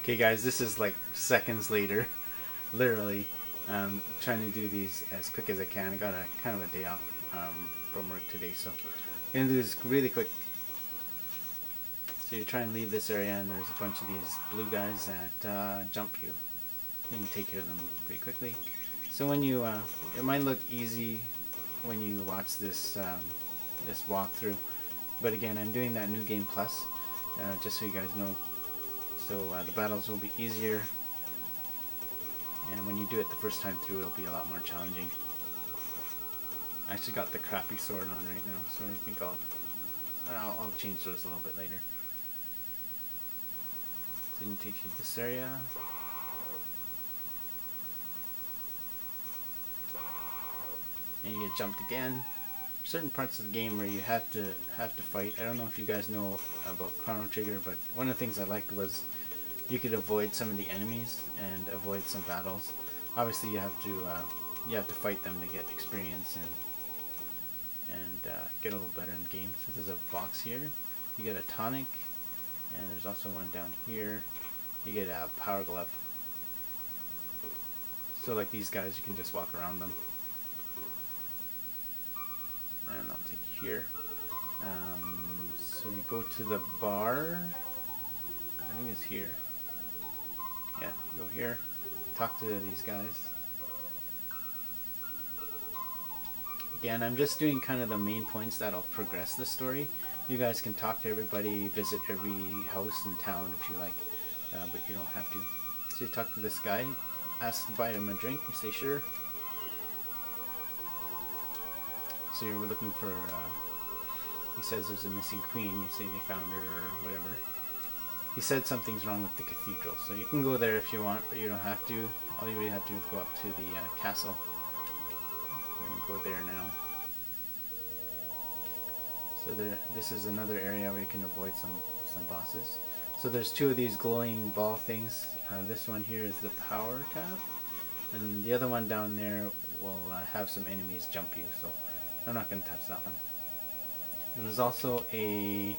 Okay guys, this is like seconds later, literally. Trying to do these as quick as I can. I got a kind of a day off from work today, so I'm gonna do this really quick. So you try and leave this area, and there's a bunch of these blue guys that jump you. You can take care of them pretty quickly. So when you, it might look easy when you watch this walkthrough, but again, I'm doing that new game plus, just so you guys know. So the battles will be easier, and when you do it the first time through, it'll be a lot more challenging. I actually got the crappy sword on right now, so I think I'll change those a little bit later. So you take you to this area. And you get jumped again. Certain parts of the game where you have to fight. I don't know if you guys know about Chrono Trigger, but one of the things I liked was you could avoid some of the enemies and avoid some battles. Obviously, you have to fight them to get experience and get a little better in the game. So there's a box here. You get a tonic, and there's also one down here. You get a power glove. So like these guys, you can just walk around them. And I'll take you here. So you go to the bar. I think it's here. Yeah, you go here. Talk to these guys. Again, I'm just doing kind of the main points that'll progress the story. You guys can talk to everybody, visit every house in town if you like, but you don't have to. So you talk to this guy, ask to buy him a drink, you say sure. So you were looking for, he says there's a missing queen, you say they found her or whatever. He said something's wrong with the cathedral, so you can go there if you want, but you don't have to. All you really have to do is go up to the castle. We're going to go there now. So this is another area where you can avoid some bosses. So there's two of these glowing ball things. This one here is the power tab, and the other one down there will have some enemies jump you, so I'm not going to touch that one. And there's also a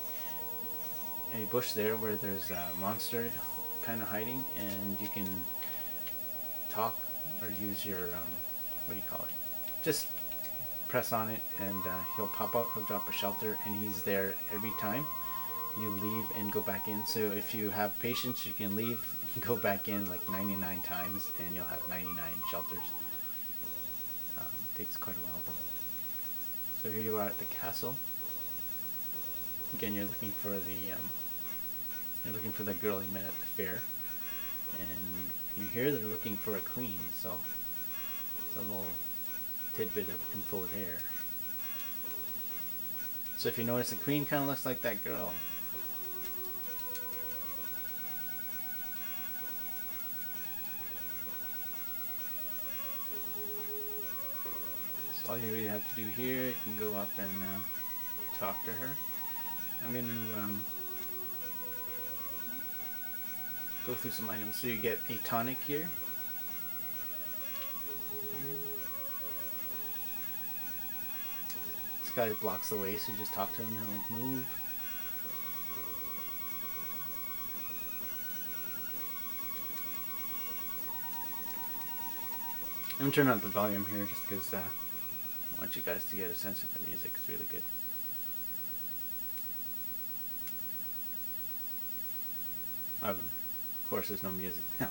bush there where there's a monster kind of hiding, and you can talk or use your what do you call it? Just press on it, and he'll pop out. He'll drop a shelter, and he's there every time you leave and go back in. So if you have patience, you can leave, go back in like 99 times, and you'll have 99 shelters. Takes quite a while though. So here you are at the castle. Again, you're looking for the girl you met at the fair, and you hear they're looking for a queen. So it's a little tidbit of info there. So if you notice, the queen kind of looks like that girl. So all you really have to do here, you can go up and talk to her. I'm going to go through some items. So you get a tonic here. This guy blocks the way, so you just talk to him, he'll move. I'm going to turn up the volume here just because I want you guys to get a sense of the music. It's really good. Of course, there's no music now.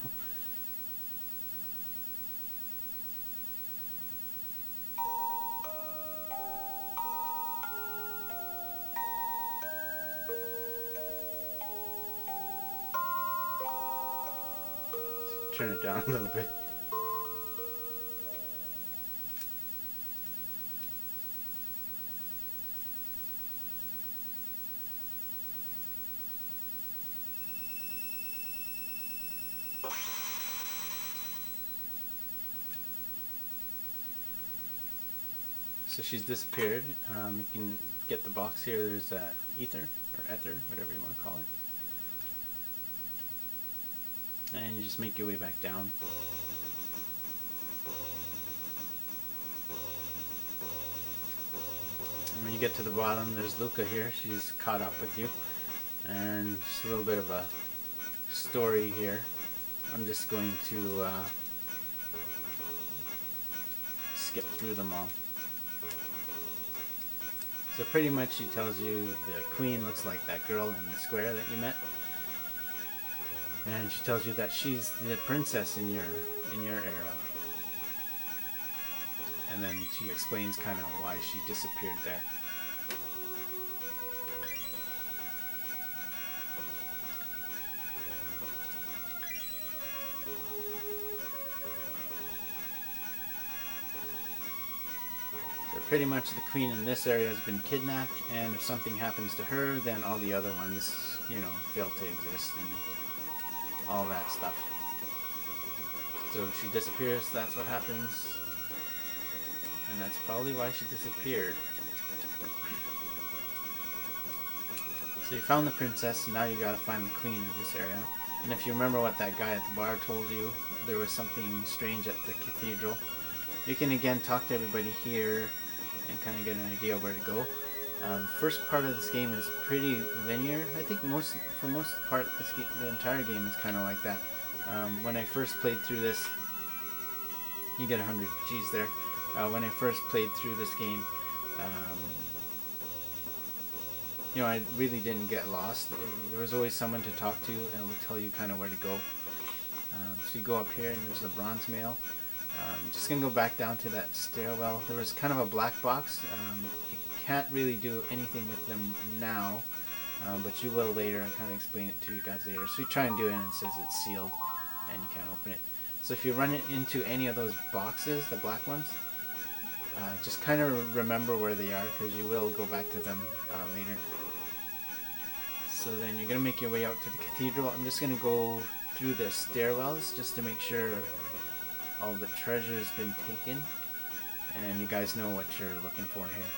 Turn it down a little bit. So she's disappeared. You can get the box here. There's ether or ether, whatever you want to call it. And you just make your way back down. And when you get to the bottom, there's Luca here. She's caught up with you. And just a little bit of a story here. I'm just going to skip through them all. So pretty much she tells you the queen looks like that girl in the square that you met. And she tells you that she's the princess in your era. And then she explains kind of why she disappeared there. So pretty much the queen in this area has been kidnapped, and if something happens to her, then all the other ones, you know, fail to exist and all that stuff. So if she disappears, that's what happens. And that's probably why she disappeared. So you found the princess, and now you gotta find the queen of this area. And if you remember what that guy at the bar told you, there was something strange at the cathedral. You can again talk to everybody here and kind of get an idea where to go. First part of this game is pretty linear. I think for most part, the entire game is kind of like that. When I first played through this, you get 100 G's there. When I first played through this game, you know, I really didn't get lost. There was always someone to talk to, and it would tell you kind of where to go. So you go up here, and there's the bronze mail. Just gonna go back down to that stairwell. There was kind of a black box. You can't really do anything with them now, but you will later. I kind of explain it to you guys later. So you try and do it, and it says it's sealed, and you can't open it. So if you run it into any of those boxes, the black ones, just kind of remember where they are, because you will go back to them later. So then you're gonna make your way out to the cathedral. I'm just gonna go through the stairwells just to make sure all the treasure's been taken, and you guys know what you're looking for here.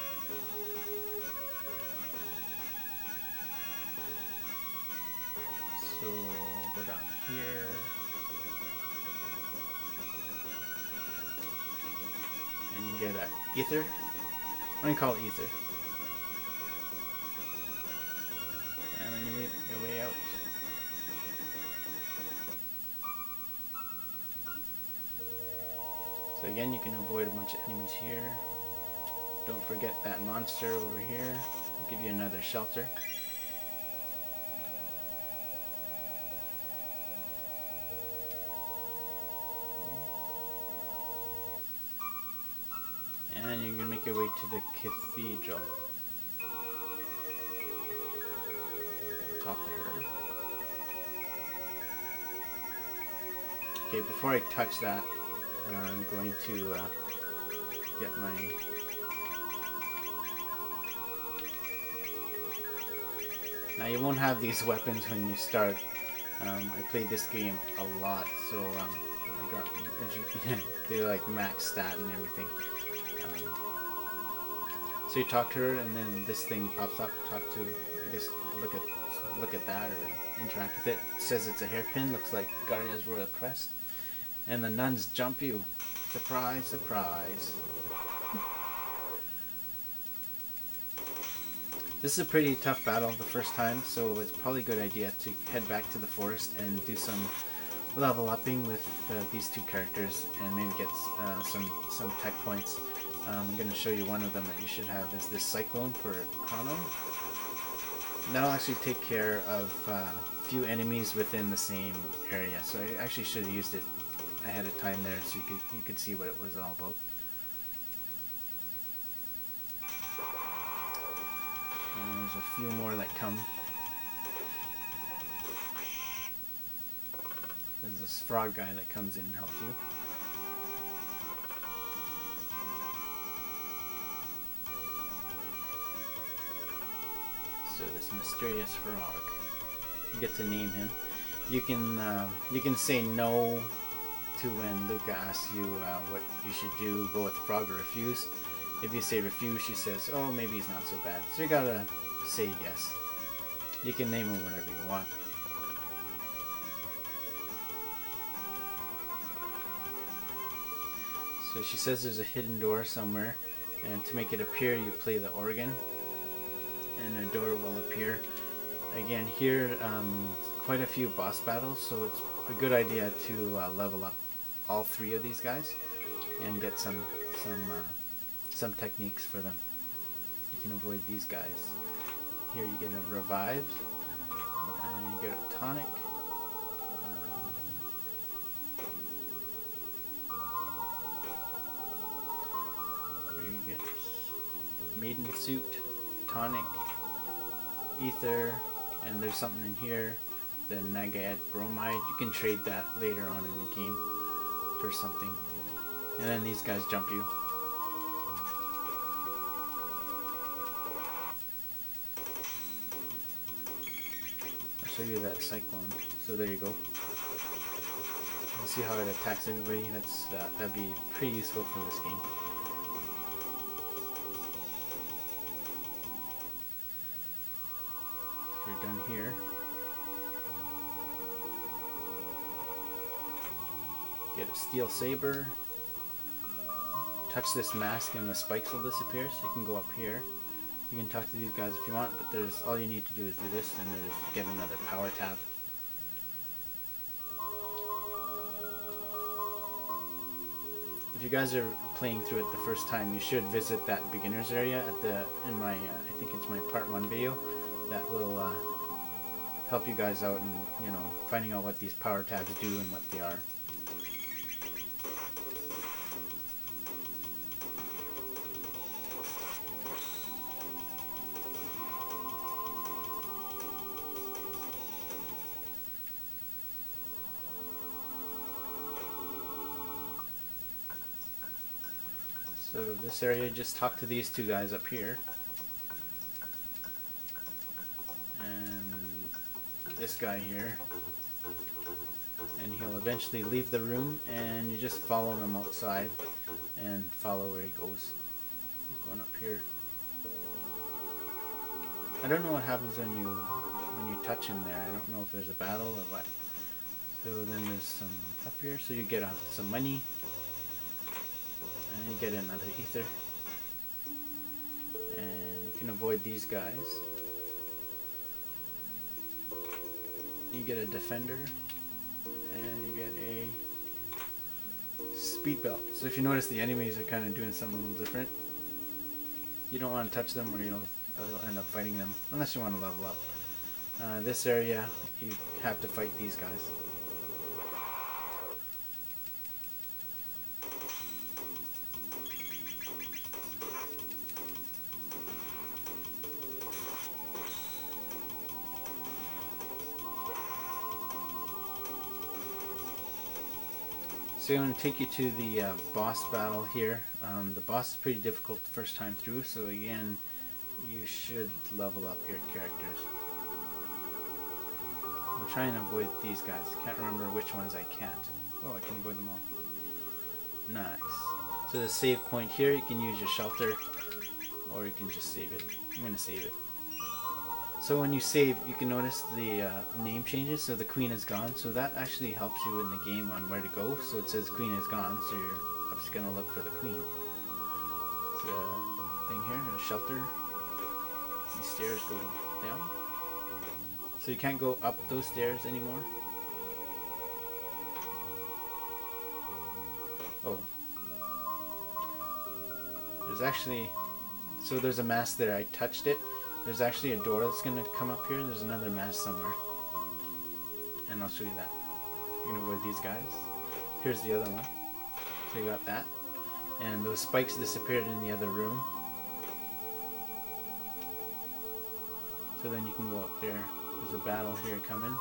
So go down here, and you get an ether. I'm gonna call it ether, and then you make your way out. So again, you can avoid a bunch of enemies here. Don't forget that monster over here. I'll give you another shelter. And you're gonna make your way to the cathedral. Talk to her. Okay, before I touch that, I'm going to get my... Now you won't have these weapons when you start. I played this game a lot, so I got they like max stat and everything. So you talk to her, and then this thing pops up. Talk to, I guess, look at that or interact with it. It says it's a hairpin. Looks like Garya's royal crest. And the nuns jump you. Surprise, surprise. This is a pretty tough battle the first time, so it's probably a good idea to head back to the forest and do some level upping with these two characters, and maybe get some tech points. I'm going to show you one of them that you should have is this cyclone for chrono. And that'll actually take care of a few enemies within the same area, so I actually should have used it ahead of time there, so you could see what it was all about. And there's a few more that come. There's this frog guy that comes in and helps you. So this mysterious frog, you get to name him. You can say no to when Luca asks you what you should do, go with the frog, or refuse. If you say refuse, she says, oh, maybe he's not so bad. So you gotta say yes. You can name him whatever you want. So she says there's a hidden door somewhere, and to make it appear, you play the organ, and a door will appear. Again, here, quite a few boss battles, so it's a good idea to level up all 3 of these guys and get some techniques for them. You can avoid these guys. Here you get a revive, and you get a tonic. Here you get maiden suit, tonic, ether, and there's something in here, the Nagad bromide. You can trade that later on in the game for something. And then these guys jump you. I'll show you that cyclone. So there you go. You see how it attacks everybody? That'd be pretty useful for this game. So you're done here. Get a steel saber. Touch this mask and the spikes will disappear, so you can go up here. You can talk to these guys if you want, but there's all you need to do is do this, and there's get another power tab. If you guys are playing through it the first time, you should visit that beginners area at in my I think it's my part 1 video. That will help you guys out in finding out what these power tabs do and what they are. So this area, just talk to these 2 guys up here. And this guy here. And he'll eventually leave the room, and you just follow him outside and follow where he goes. Going up here. I don't know what happens when you touch him there. I don't know if there's a battle or what. So then there's some up here, so you get some money. And you get another ether, and you can avoid these guys. You get a defender, and you get a speed belt. So if you notice, the enemies are kind of doing something a little different. You don't want to touch them, or you'll end up fighting them, unless you want to level up. This area, you have to fight these guys. So I'm going to take you to the boss battle here. The boss is pretty difficult the first time through, so again, you should level up your characters. I'm trying to avoid these guys. I can't remember which ones I can't. Oh, I can avoid them all. Nice. So the save point here, you can use your shelter, or you can just save it. I'm going to save it. So when you save, you can notice the name changes, so the queen is gone, so that actually helps you in the game on where to go. So it says queen is gone, so you're just going to look for the queen. It's a thing here, a shelter. These stairs go down. So you can't go up those stairs anymore. Oh. There's actually, so there's a mask there, I touched it. There's actually a door that's going to come up here. There's another mask somewhere. And I'll show you that. You're going to avoid these guys. Here's the other one. So you got that. And those spikes disappeared in the other room. So then you can go up there. There's a battle here coming.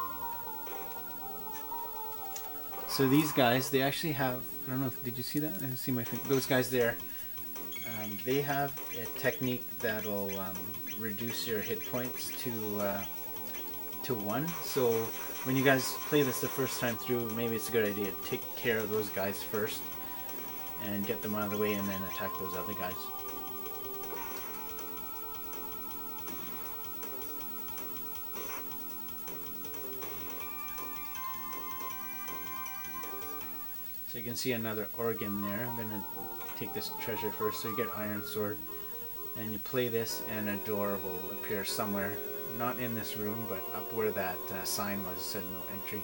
So these guys, they actually have, I don't know, did you see that? I didn't see my finger. Those guys there, they have a technique that'll reduce your hit points to 1. So when you guys play this the first time through, maybe it's a good idea to take care of those guys first and get them out of the way, and then attack those other guys. So you can see another organ there. I'm going to take this treasure first. So you get iron sword, and you play this, and a door will appear somewhere Not in this room, but up where that sign was, said no entry.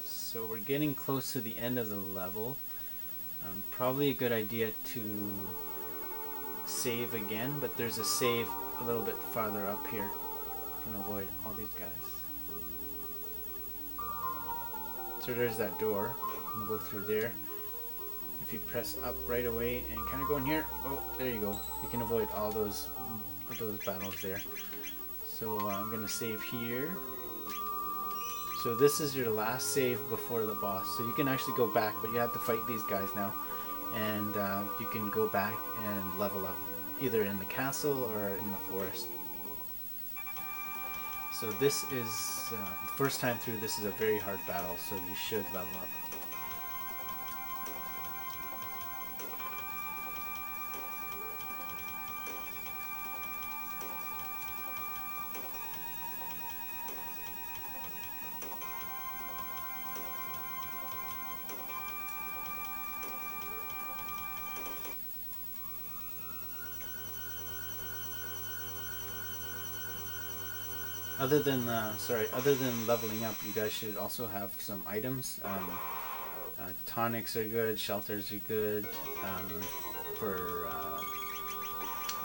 So we're getting close to the end of the level. Probably a good idea to save again, but there's a save a little bit farther up here. You can avoid all these guys. So there's that door. You can go through there. If you press up right away and kind of go in here, oh, there you go. You can avoid all those battles there. So I'm gonna save here. So this is your last save before the boss. So you can actually go back, but you have to fight these guys now. And you can go back and level up, either in the castle or in the forest. So this is, the first time through, this is a very hard battle, so you should level up. Other than leveling up, you guys should also have some items. Tonics are good, shelters are good, for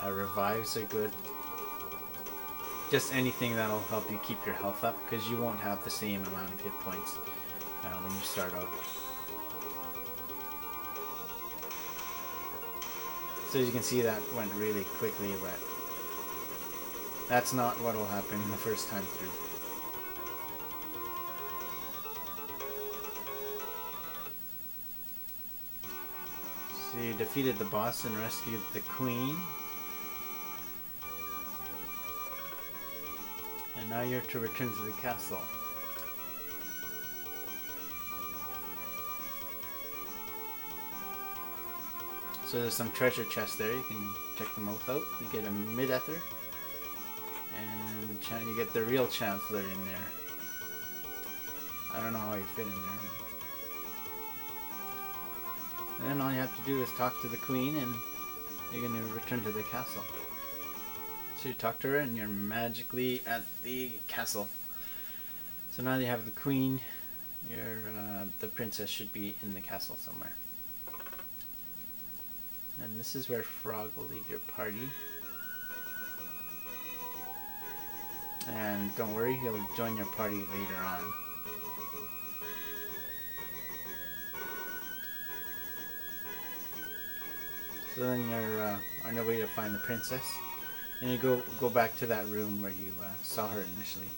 revives are good. Just anything that'll help you keep your health up, because you won't have the same amount of hit points when you start out. So as you can see, that went really quickly, but that's not what will happen the first time through. So you defeated the boss and rescued the queen. And now you're to return to the castle. So there's some treasure chests there, you can check them both out. You get a mid-ether. And you get the real Chancellor in there. I don't know how you fit in there. And then all you have to do is talk to the queen and you're going to return to the castle. So you talk to her and you're magically at the castle. So now that you have the queen, the princess should be in the castle somewhere. And this is where Frog will leave your party. And don't worry, he'll join your party later on. So then you're on your way to find the princess. And you go back to that room where you saw her initially.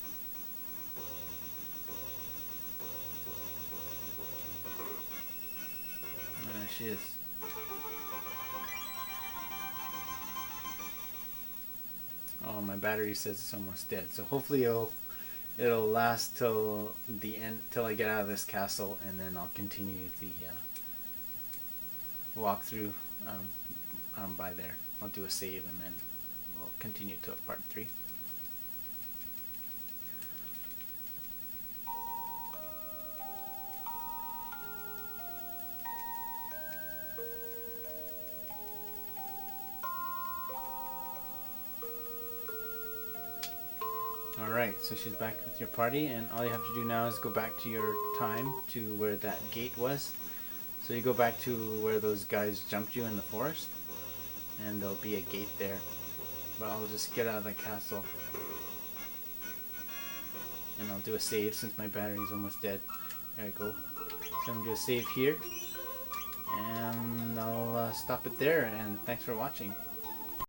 There she is. Oh, my battery says it's almost dead. So hopefully it'll last till the end, till I get out of this castle, and then I'll continue the walkthrough by there. I'll do a save and then we'll continue to part 3. Alright, so she's back with your party, and all you have to do now is go back to your time to where that gate was. So you go back to where those guys jumped you in the forest, and there'll be a gate there. But I'll just get out of the castle, and I'll do a save since my battery's almost dead. There we go. So I'm going to do a save here, and I'll stop it there, and thanks for watching.